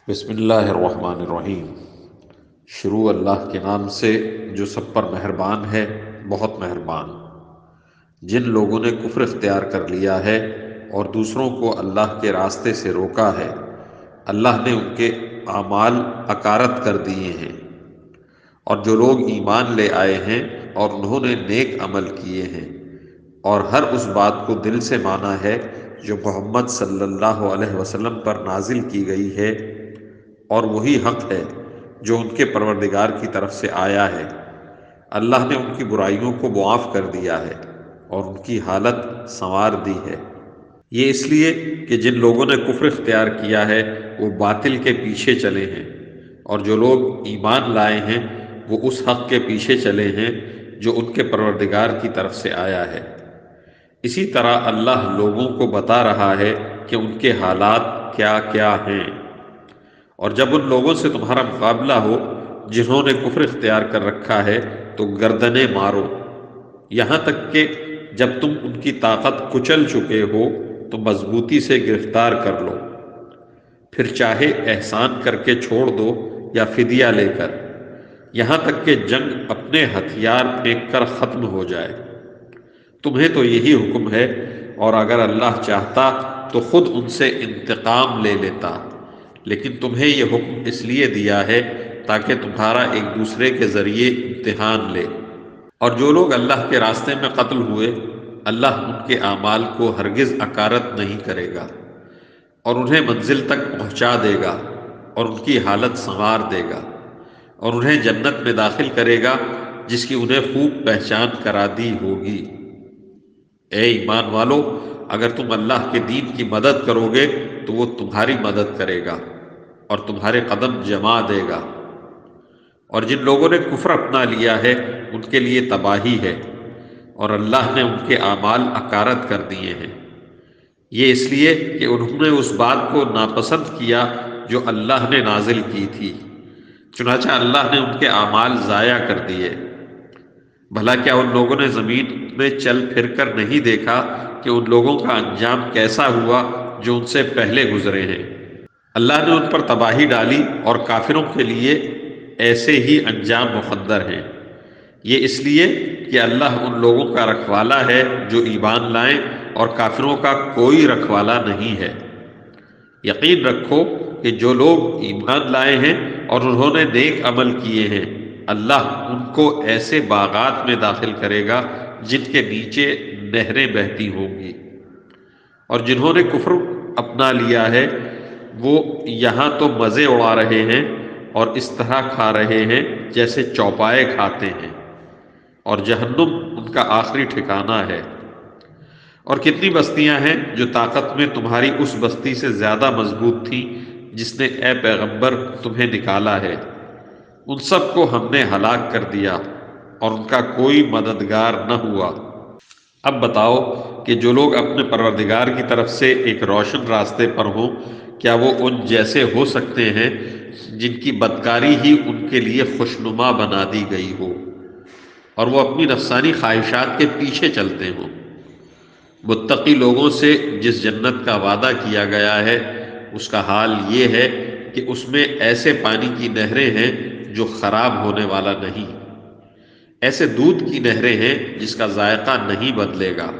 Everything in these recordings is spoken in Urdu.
بسم اللہ الرحمن الرحیم۔ شروع اللہ کے نام سے جو سب پر مہربان ہے، بہت مہربان۔ جن لوگوں نے کفر اختیار کر لیا ہے اور دوسروں کو اللہ کے راستے سے روکا ہے، اللہ نے ان کے اعمال اکارت کر دیے ہیں۔ اور جو لوگ ایمان لے آئے ہیں اور انہوں نے نیک عمل کیے ہیں اور ہر اس بات کو دل سے مانا ہے جو محمد صلی اللہ علیہ وسلم پر نازل کی گئی ہے، اور وہی حق ہے جو ان کے پروردگار کی طرف سے آیا ہے، اللہ نے ان کی برائیوں کو معاف کر دیا ہے اور ان کی حالت سنوار دی ہے۔ یہ اس لیے کہ جن لوگوں نے کفر اختیار کیا ہے وہ باطل کے پیچھے چلے ہیں، اور جو لوگ ایمان لائے ہیں وہ اس حق کے پیچھے چلے ہیں جو ان کے پروردگار کی طرف سے آیا ہے۔ اسی طرح اللہ لوگوں کو بتا رہا ہے کہ ان کے حالات کیا کیا ہیں۔ اور جب ان لوگوں سے تمہارا مقابلہ ہو جنہوں نے کفر اختیار کر رکھا ہے تو گردنیں مارو، یہاں تک کہ جب تم ان کی طاقت کچل چکے ہو تو مضبوطی سے گرفتار کر لو، پھر چاہے احسان کر کے چھوڑ دو یا فدیہ لے کر، یہاں تک کہ جنگ اپنے ہتھیار پھینک کر ختم ہو جائے۔ تمہیں تو یہی حکم ہے، اور اگر اللہ چاہتا تو خود ان سے انتقام لے لیتا، لیکن تمہیں یہ حکم اس لیے دیا ہے تاکہ تمہارا ایک دوسرے کے ذریعے امتحان لے۔ اور جو لوگ اللہ کے راستے میں قتل ہوئے، اللہ ان کے اعمال کو ہرگز اکارت نہیں کرے گا، اور انہیں منزل تک پہنچا دے گا اور ان کی حالت سنوار دے گا، اور انہیں جنت میں داخل کرے گا جس کی انہیں خوب پہچان کرا دی ہوگی۔ اے ایمان والو، اگر تم اللہ کے دین کی مدد کرو گے تو وہ تمہاری مدد کرے گا اور تمہارے قدم جما دے گا۔ اور جن لوگوں نے کفر اپنا لیا ہے ان کے لیے تباہی ہے، اور اللہ نے ان کے اعمال اکارت کر دیے ہیں۔ یہ اس لیے کہ انہوں نے اس بات کو ناپسند کیا جو اللہ نے نازل کی تھی، چنانچہ اللہ نے ان کے اعمال ضائع کر دیے۔ بھلا کیا ان لوگوں نے زمین میں چل پھر کر نہیں دیکھا کہ ان لوگوں کا انجام کیسا ہوا جو ان سے پہلے گزرے ہیں؟ اللہ نے ان پر تباہی ڈالی اور کافروں کے لیے ایسے ہی انجام مقدر ہیں۔ یہ اس لیے کہ اللہ ان لوگوں کا رکھوالا ہے جو ایمان لائیں، اور کافروں کا کوئی رکھوالا نہیں ہے۔ یقین رکھو کہ جو لوگ ایمان لائے ہیں اور انہوں نے نیک عمل کیے ہیں، اللہ ان کو ایسے باغات میں داخل کرے گا جن کے نیچے نہریں بہتی ہوں گی۔ اور جنہوں نے کفر اپنا لیا ہے وہ یہاں تو مزے اڑا رہے ہیں اور اس طرح کھا رہے ہیں جیسے چوپائے کھاتے ہیں، اور جہنم ان کا آخری ٹھکانہ ہے۔ اور کتنی بستیاں ہیں جو طاقت میں تمہاری اس بستی سے زیادہ مضبوط تھیں جس نے اے پیغمبر تمہیں نکالا ہے، ان سب کو ہم نے ہلاک کر دیا اور ان کا کوئی مددگار نہ ہوا۔ اب بتاؤ کہ جو لوگ اپنے پروردگار کی طرف سے ایک روشن راستے پر ہوں، کیا وہ ان جیسے ہو سکتے ہیں جن کی بدکاری ہی ان کے لیے خوشنما بنا دی گئی ہو اور وہ اپنی نفسانی خواہشات کے پیچھے چلتے ہوں؟ متقی لوگوں سے جس جنت کا وعدہ کیا گیا ہے اس کا حال یہ ہے کہ اس میں ایسے پانی کی نہریں ہیں جو خراب ہونے والا نہیں، ایسے دودھ کی نہریں ہیں جس کا ذائقہ نہیں بدلے گا،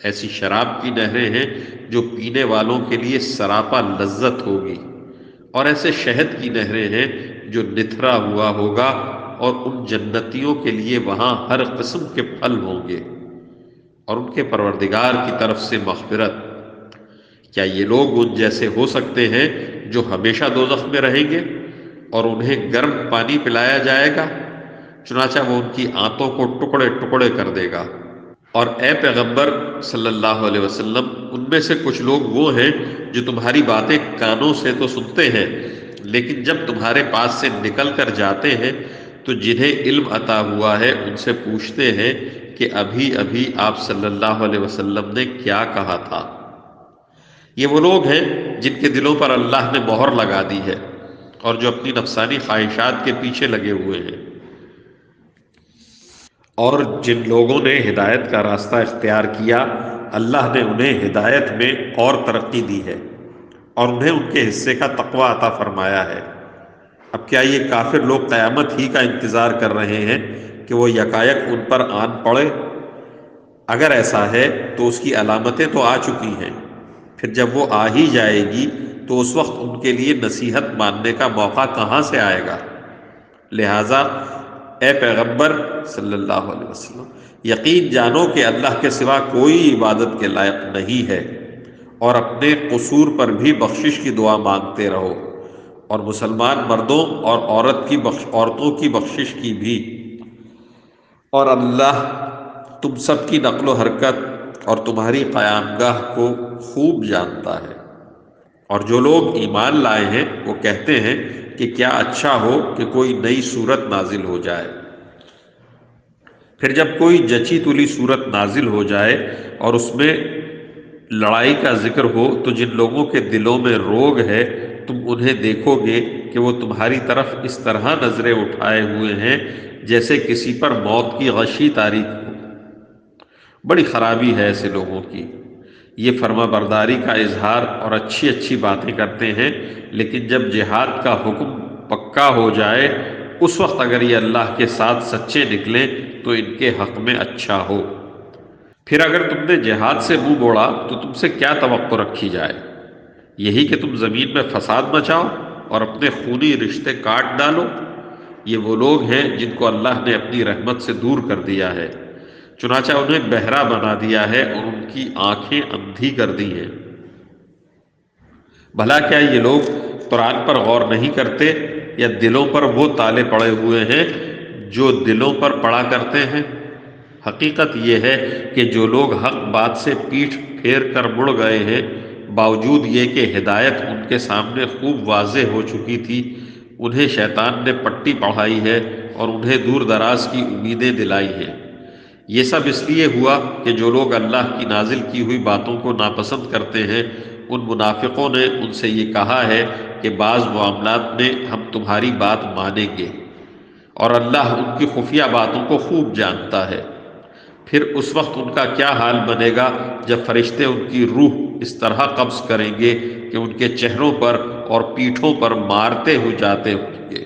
ایسی شراب کی نہریں ہیں جو پینے والوں کے لیے سراپا لذت ہوگی، اور ایسے شہد کی نہریں ہیں جو نتھرا ہوا ہوگا، اور ان جنتیوں کے لیے وہاں ہر قسم کے پھل ہوں گے اور ان کے پروردگار کی طرف سے مغفرت۔ کیا یہ لوگ ان جیسے ہو سکتے ہیں جو ہمیشہ دوزخ میں رہیں گے اور انہیں گرم پانی پلایا جائے گا، چنانچہ وہ ان کی آنتوں کو ٹکڑے ٹکڑے کر دے گا؟ اور اے پیغمبر صلی اللہ علیہ وسلم، ان میں سے کچھ لوگ وہ ہیں جو تمہاری باتیں کانوں سے تو سنتے ہیں، لیکن جب تمہارے پاس سے نکل کر جاتے ہیں تو جنہیں علم عطا ہوا ہے ان سے پوچھتے ہیں کہ ابھی ابھی آپ صلی اللہ علیہ وسلم نے کیا کہا تھا۔ یہ وہ لوگ ہیں جن کے دلوں پر اللہ نے مہر لگا دی ہے اور جو اپنی نفسانی خواہشات کے پیچھے لگے ہوئے ہیں۔ اور جن لوگوں نے ہدایت کا راستہ اختیار کیا، اللہ نے انہیں ہدایت میں اور ترقی دی ہے۔ اور انہیں ان کے حصے کا تقوی عطا فرمایا ہے۔ اب کیا یہ کافر لوگ قیامت ہی کا انتظار کر رہے ہیں کہ وہ یکایک ان پر آن پڑے؟ اگر ایسا ہے تو اس کی علامتیں تو آ چکی ہیں، پھر جب وہ آ ہی جائے گی تو اس وقت ان کے لیے نصیحت ماننے کا موقع کہاں سے آئے گا؟ لہٰذا اے پیغمبر صلی اللہ علیہ وسلم، یقین جانو کہ اللہ کے سوا کوئی عبادت کے لائق نہیں ہے، اور اپنے قصور پر بھی بخشش کی دعا مانگتے رہو، اور مسلمان مردوں اور عورتوں کی بخشش کی بھی، اور اللہ تم سب کی نقل و حرکت اور تمہاری قیام گاہ کو خوب جانتا ہے۔ اور جو لوگ ایمان لائے ہیں وہ کہتے ہیں کہ کیا اچھا ہو کہ کوئی نئی صورت نازل ہو جائے۔ پھر جب کوئی جچی تلی صورت نازل ہو جائے اور اس میں لڑائی کا ذکر ہو تو جن لوگوں کے دلوں میں روگ ہے تم انہیں دیکھو گے کہ وہ تمہاری طرف اس طرح نظریں اٹھائے ہوئے ہیں جیسے کسی پر موت کی غشی تاریک ہو۔ بڑی خرابی ہے ایسے لوگوں کی، یہ فرما برداری کا اظہار اور اچھی اچھی باتیں کرتے ہیں، لیکن جب جہاد کا حکم پکا ہو جائے اس وقت اگر یہ اللہ کے ساتھ سچے نکلیں تو ان کے حق میں اچھا ہو۔ پھر اگر تم نے جہاد سے منہ موڑا تو تم سے کیا توقع رکھی جائے؟ یہی کہ تم زمین میں فساد مچاؤ اور اپنے خونی رشتے کاٹ ڈالو۔ یہ وہ لوگ ہیں جن کو اللہ نے اپنی رحمت سے دور کر دیا ہے، چنانچہ انہیں بہرا بنا دیا ہے اور ان کی آنکھیں اندھی کر دی ہیں۔ بھلا کیا یہ لوگ قرآن پر غور نہیں کرتے، یا دلوں پر وہ تالے پڑے ہوئے ہیں جو دلوں پر پڑا کرتے ہیں؟ حقیقت یہ ہے کہ جو لوگ حق بات سے پیٹھ پھیر کر مڑ گئے ہیں، باوجود یہ کہ ہدایت ان کے سامنے خوب واضح ہو چکی تھی، انہیں شیطان نے پٹی پڑھائی ہے اور انہیں دور دراز کی امیدیں دلائی ہیں۔ یہ سب اس لیے ہوا کہ جو لوگ اللہ کی نازل کی ہوئی باتوں کو ناپسند کرتے ہیں، ان منافقوں نے ان سے یہ کہا ہے کہ بعض معاملات میں ہم تمہاری بات مانیں گے، اور اللہ ان کی خفیہ باتوں کو خوب جانتا ہے۔ پھر اس وقت ان کا کیا حال بنے گا جب فرشتے ان کی روح اس طرح قبض کریں گے کہ ان کے چہروں پر اور پیٹھوں پر مارتے ہوئے جاتے ہوں گے۔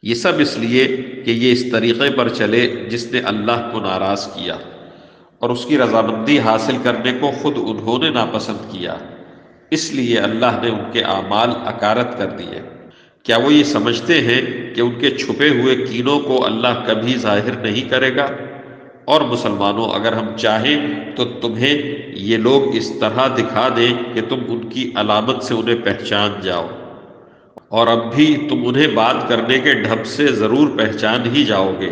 یہ سب اس لیے کہ یہ اس طریقے پر چلے جس نے اللہ کو ناراض کیا، اور اس کی رضامندی حاصل کرنے کو خود انہوں نے ناپسند کیا، اس لیے اللہ نے ان کے اعمال اکارت کر دیے۔ کیا وہ یہ سمجھتے ہیں کہ ان کے چھپے ہوئے کینوں کو اللہ کبھی ظاہر نہیں کرے گا؟ اور مسلمانوں، اگر ہم چاہیں تو تمہیں یہ لوگ اس طرح دکھا دیں کہ تم ان کی علامت سے انہیں پہچان جاؤ، اور اب بھی تم انہیں بات کرنے کے ڈھب سے ضرور پہچان ہی جاؤ گے،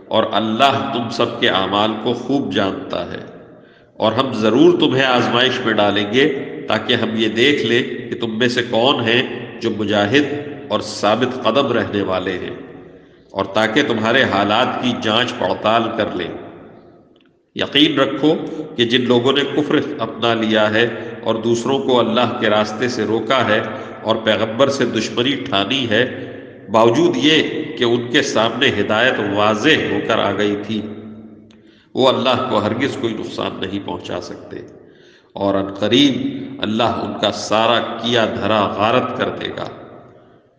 اور اللہ تم سب کے اعمال کو خوب جانتا ہے۔ اور ہم ضرور تمہیں آزمائش میں ڈالیں گے تاکہ ہم یہ دیکھ لیں کہ تم میں سے کون ہیں جو مجاہد اور ثابت قدم رہنے والے ہیں، اور تاکہ تمہارے حالات کی جانچ پڑتال کر لیں۔ یقین رکھو کہ جن لوگوں نے کفر اپنا لیا ہے اور دوسروں کو اللہ کے راستے سے روکا ہے اور پیغمبر سے دشمنی ٹھانی ہے، باوجود یہ کہ ان کے سامنے ہدایت واضح ہو کر آ گئی تھی، وہ اللہ کو ہرگز کوئی نقصان نہیں پہنچا سکتے، اور عنقریب اللہ ان کا سارا کیا دھرا غارت کر دے گا۔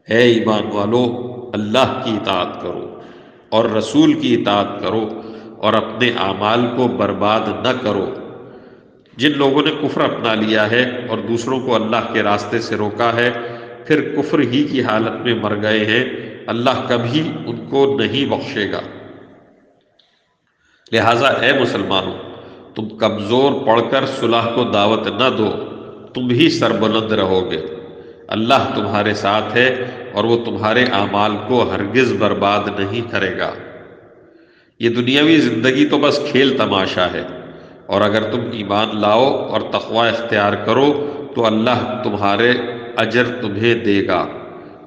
اے ایمان والو، اللہ کی اطاعت کرو اور رسول کی اطاعت کرو، اور اپنے اعمال کو برباد نہ کرو۔ جن لوگوں نے کفر اپنا لیا ہے اور دوسروں کو اللہ کے راستے سے روکا ہے، پھر کفر ہی کی حالت میں مر گئے ہیں، اللہ کبھی ان کو نہیں بخشے گا۔ لہٰذا اے مسلمانوں، تم کمزور پڑھ کر صلح کو دعوت نہ دو، تم ہی سربلند رہو گے۔ اللہ تمہارے ساتھ ہے اور وہ تمہارے اعمال کو ہرگز برباد نہیں کرے گا۔ یہ دنیاوی زندگی تو بس کھیل تماشا ہے، اور اگر تم ایمان لاؤ اور تقوی اختیار کرو تو اللہ تمہارے اجر تمہیں دے گا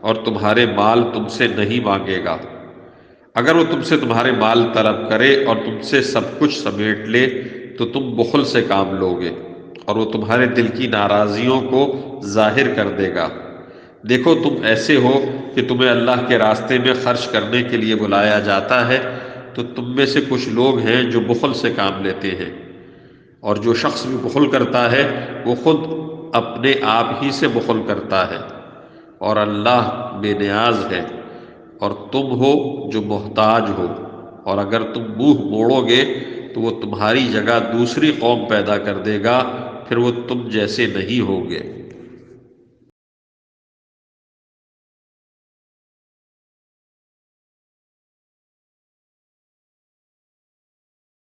اور تمہارے مال تم سے نہیں مانگے گا۔ اگر وہ تم سے تمہارے مال طلب کرے اور تم سے سب کچھ سمیٹ لے تو تم بخل سے کام لوگے، اور وہ تمہارے دل کی ناراضیوں کو ظاہر کر دے گا۔ دیکھو تم ایسے ہو کہ تمہیں اللہ کے راستے میں خرچ کرنے کے لیے بلایا جاتا ہے، تو تم میں سے کچھ لوگ ہیں جو بخل سے کام لیتے ہیں، اور جو شخص بھی بخل کرتا ہے وہ خود اپنے آپ ہی سے بخل کرتا ہے، اور اللہ بے نیاز ہے، اور تم ہو جو محتاج ہو، اور اگر تم منہ موڑو گے تو وہ تمہاری جگہ دوسری قوم پیدا کر دے گا، پھر وہ تم جیسے نہیں ہوگے۔